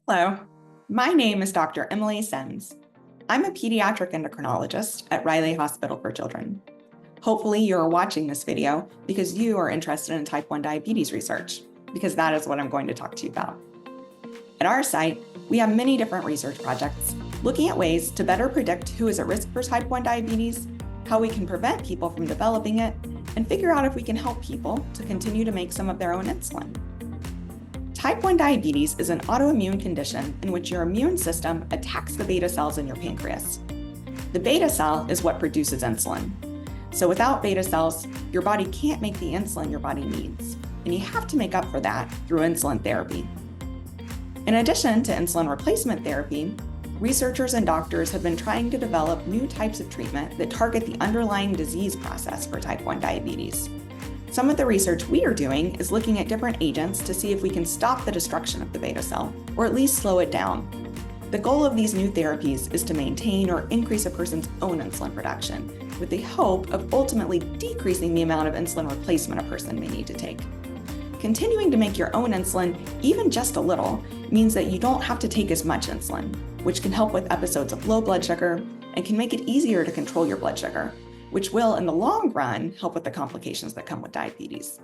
Hello, my name is Dr. Emily Sens. I'm a pediatric endocrinologist at Riley Hospital for Children. Hopefully you're watching this video because you are interested in type 1 diabetes research, because that is what I'm going to talk to you about. At our site, we have many different research projects looking at ways to better predict who is at risk for type 1 diabetes, how we can prevent people from developing it, and figure out if we can help people to continue to make some of their own insulin. Type 1 diabetes is an autoimmune condition in which your immune system attacks the beta cells in your pancreas. The beta cell is what produces insulin. So without beta cells, your body can't make the insulin your body needs, and you have to make up for that through insulin therapy. In addition to insulin replacement therapy, researchers and doctors have been trying to develop new types of treatment that target the underlying disease process for type 1 diabetes. Some of the research we are doing is looking at different agents to see if we can stop the destruction of the beta cell, or at least slow it down. The goal of these new therapies is to maintain or increase a person's own insulin production, with the hope of ultimately decreasing the amount of insulin replacement a person may need to take. Continuing to make your own insulin, even just a little, means that you don't have to take as much insulin, which can help with episodes of low blood sugar and can make it easier to control your blood sugar, which will, in the long run, help with the complications that come with diabetes.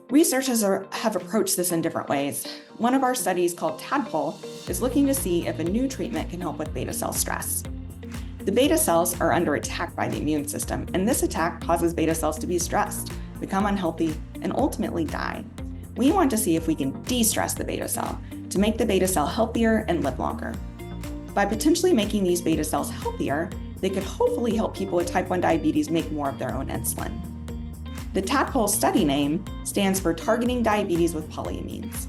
Researchers have approached this in different ways. One of our studies, called TADPOL, is looking to see if a new treatment can help with beta cell stress. The beta cells are under attack by the immune system, and this attack causes beta cells to be stressed, become unhealthy, and ultimately die. We want to see if we can de-stress the beta cell to make the beta cell healthier and live longer. By potentially making these beta cells healthier, they could hopefully help people with type 1 diabetes make more of their own insulin. The TADPOL study name stands for Targeting Diabetes with Polyamines.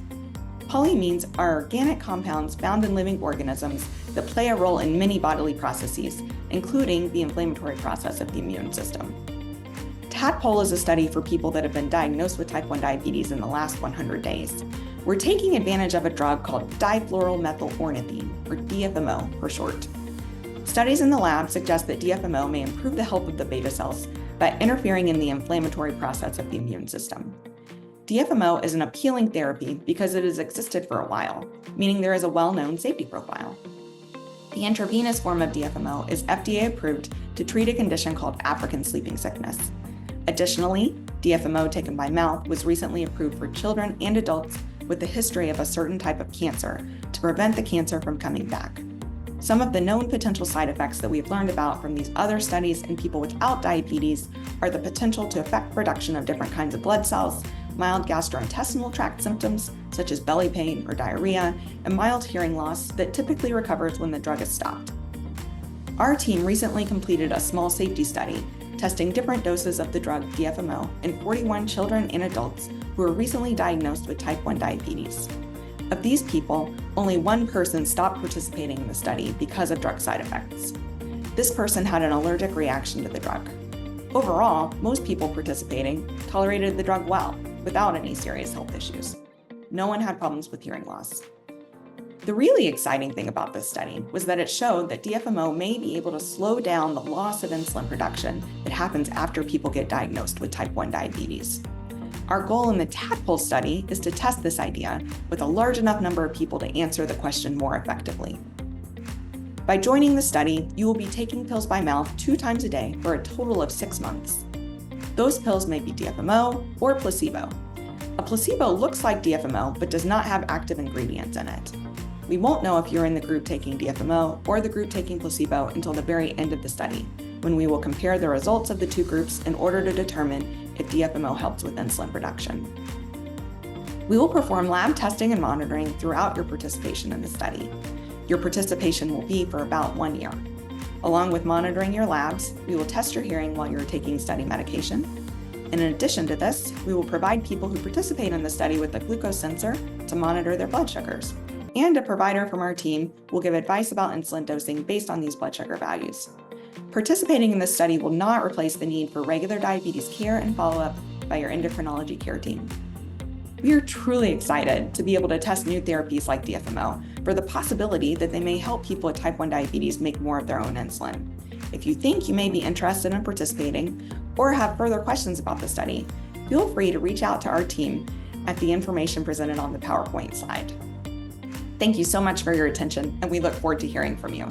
Polyamines are organic compounds found in living organisms that play a role in many bodily processes, including the inflammatory process of the immune system. TADPOL is a study for people that have been diagnosed with type 1 diabetes in the last 100 days. We're taking advantage of a drug called difluoromethylornithine, or DFMO for short. Studies in the lab suggest that DFMO may improve the health of the beta cells by interfering in the inflammatory process of the immune system. DFMO is an appealing therapy because it has existed for a while, meaning there is a well-known safety profile. The intravenous form of DFMO is FDA approved to treat a condition called African sleeping sickness. Additionally, DFMO taken by mouth was recently approved for children and adults with a history of a certain type of cancer to prevent the cancer from coming back. Some of the known potential side effects that we've learned about from these other studies in people without diabetes are the potential to affect production of different kinds of blood cells, mild gastrointestinal tract symptoms such as belly pain or diarrhea, and mild hearing loss that typically recovers when the drug is stopped. Our team recently completed a small safety study testing different doses of the drug DFMO in 41 children and adults who were recently diagnosed with type 1 diabetes. Of these people, only one person stopped participating in the study because of drug side effects. This person had an allergic reaction to the drug. Overall, most people participating tolerated the drug well, without any serious health issues. No one had problems with hearing loss. The really exciting thing about this study was that it showed that DFMO may be able to slow down the loss of insulin production that happens after people get diagnosed with type 1 diabetes. Our goal in the TADPOL study is to test this idea with a large enough number of people to answer the question more effectively. By joining the study, you will be taking pills by mouth 2 times a day for a total of 6 months. Those pills may be DFMO or placebo. A placebo looks like DFMO but does not have active ingredients in it. We won't know if you're in the group taking DFMO or the group taking placebo until the very end of the study, when we will compare the results of the 2 groups in order to determine if DFMO helps with insulin production. We will perform lab testing and monitoring throughout your participation in the study. Your participation will be for about 1 year. Along with monitoring your labs, we will test your hearing while you're taking study medication. And in addition to this, we will provide people who participate in the study with a glucose sensor to monitor their blood sugars. And a provider from our team will give advice about insulin dosing based on these blood sugar values. Participating in this study will not replace the need for regular diabetes care and follow-up by your endocrinology care team. We are truly excited to be able to test new therapies like DFMO for the possibility that they may help people with type 1 diabetes make more of their own insulin. If you think you may be interested in participating or have further questions about the study, feel free to reach out to our team at the information presented on the PowerPoint slide. Thank you so much for your attention, and we look forward to hearing from you.